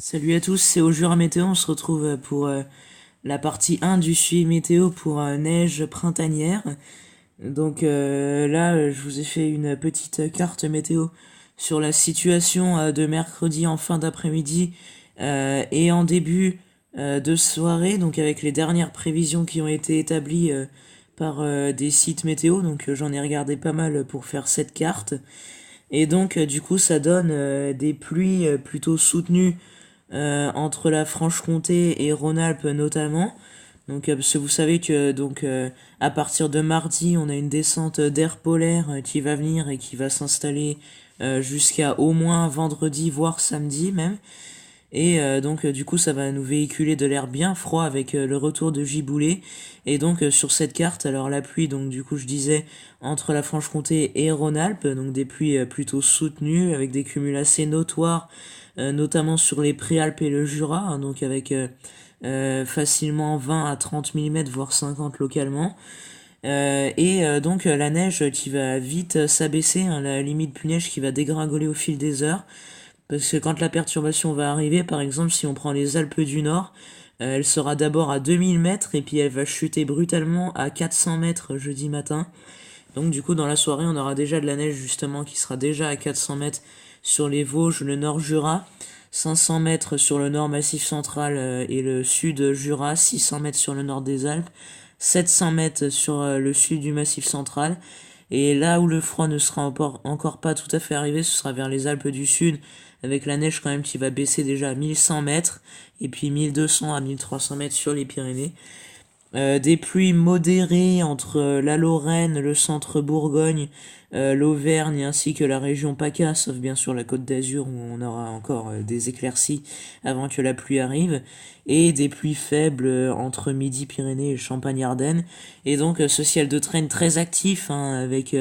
Salut à tous, c'est au Jura Météo, on se retrouve pour la partie 1 du suivi météo pour neige printanière. Donc là, je vous ai fait une petite carte météo sur la situation de mercredi en fin d'après-midi et en début de soirée, donc avec les dernières prévisions qui ont été établies par des sites météo. Donc j'en ai regardé pas mal pour faire cette carte. Et donc du coup ça donne des pluies plutôt soutenues entre la Franche-Comté et Rhône-Alpes notamment. Donc, parce que vous savez que à partir de mardi, on a une descente d'air polaire qui va venir et qui va s'installer jusqu'à au moins vendredi, voire samedi même. Et du coup, ça va nous véhiculer de l'air bien froid avec le retour de giboulée. Et donc sur cette carte, alors la pluie, donc du coup je disais entre la Franche-Comté et Rhône-Alpes, donc des pluies plutôt soutenues avec des cumuls assez notoires, notamment sur les Préalpes et le Jura, hein, donc avec facilement 20 à 30 mm, voire 50 localement. La neige qui va vite s'abaisser, hein, la limite plus neige qui va dégringoler au fil des heures. Parce que quand la perturbation va arriver, par exemple, si on prend les Alpes du Nord, elle sera d'abord à 2000 mètres et puis elle va chuter brutalement à 400 mètres jeudi matin. Donc du coup, dans la soirée, on aura déjà de la neige justement qui sera déjà à 400 mètres sur les Vosges, le Nord Jura, 500 mètres sur le Nord Massif Central et le Sud Jura, 600 mètres sur le Nord des Alpes, 700 mètres sur le Sud du Massif Central. Et là où le froid ne sera encore pas tout à fait arrivé, ce sera vers les Alpes du Sud, avec la neige quand même qui va baisser déjà à 1100 mètres, et puis 1200 à 1300 mètres sur les Pyrénées. Des pluies modérées entre la Lorraine, le centre Bourgogne, l'Auvergne ainsi que la région PACA, sauf bien sûr la Côte d'Azur où on aura encore des éclaircies avant que la pluie arrive, et des pluies faibles entre Midi-Pyrénées et Champagne-Ardenne. Et donc ce ciel de traîne très actif, hein, avec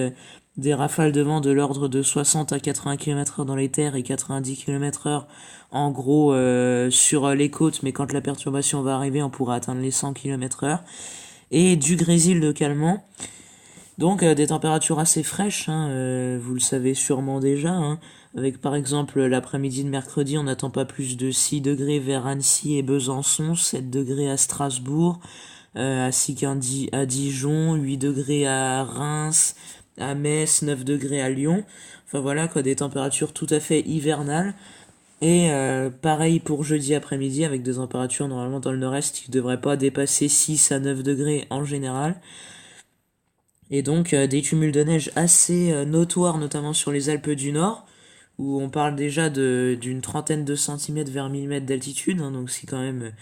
des rafales de vent de l'ordre de 60 à 80 km/h dans les terres et 90 km/h en gros sur les côtes, mais quand la perturbation va arriver, on pourra atteindre les 100 km/h. Et du grésil localement. Donc des températures assez fraîches, hein, vous le savez sûrement déjà, hein, avec par exemple l'après-midi de mercredi, on n'attend pas plus de 6 degrés vers Annecy et Besançon, 7 degrés à Strasbourg, ainsi qu'à Dijon, 8 degrés à Reims, à Metz, 9 degrés à Lyon. Enfin voilà, quoi, des températures tout à fait hivernales. Et pareil pour jeudi après-midi avec des températures normalement dans le nord-est qui ne devraient pas dépasser 6 à 9 degrés en général. Et donc des cumuls de neige assez notoires, notamment sur les Alpes du Nord, où on parle déjà d'une trentaine de centimètres vers 1000 mètres d'altitude, hein, donc c'est quand même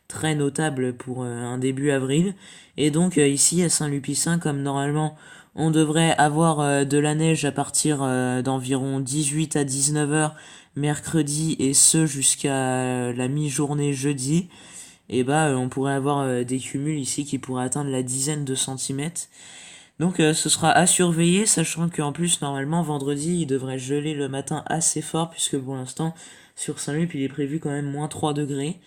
très notable pour un début avril. Et donc ici à Saint-Lupicin, comme normalement on devrait avoir de la neige à partir d'environ 18 à 19 heures mercredi et ce jusqu'à la mi-journée jeudi, et bah on pourrait avoir des cumuls ici qui pourraient atteindre la dizaine de centimètres. Donc ce sera à surveiller, sachant qu'en plus normalement vendredi il devrait geler le matin assez fort, puisque pour l'instant sur Saint-Lup il est prévu quand même moins 3 degrés,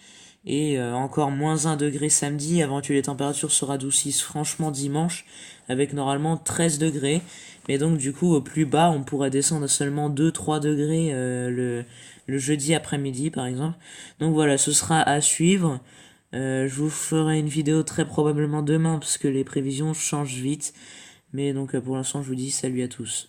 et encore moins 1 degré samedi, avant que les températures se radoucissent franchement dimanche, avec normalement 13 degrés. Mais donc du coup au plus bas on pourrait descendre à seulement 2-3 degrés le jeudi après-midi par exemple. Donc voilà, ce sera à suivre. Je vous ferai une vidéo très probablement demain parce que les prévisions changent vite. Mais donc pour l'instant je vous dis salut à tous.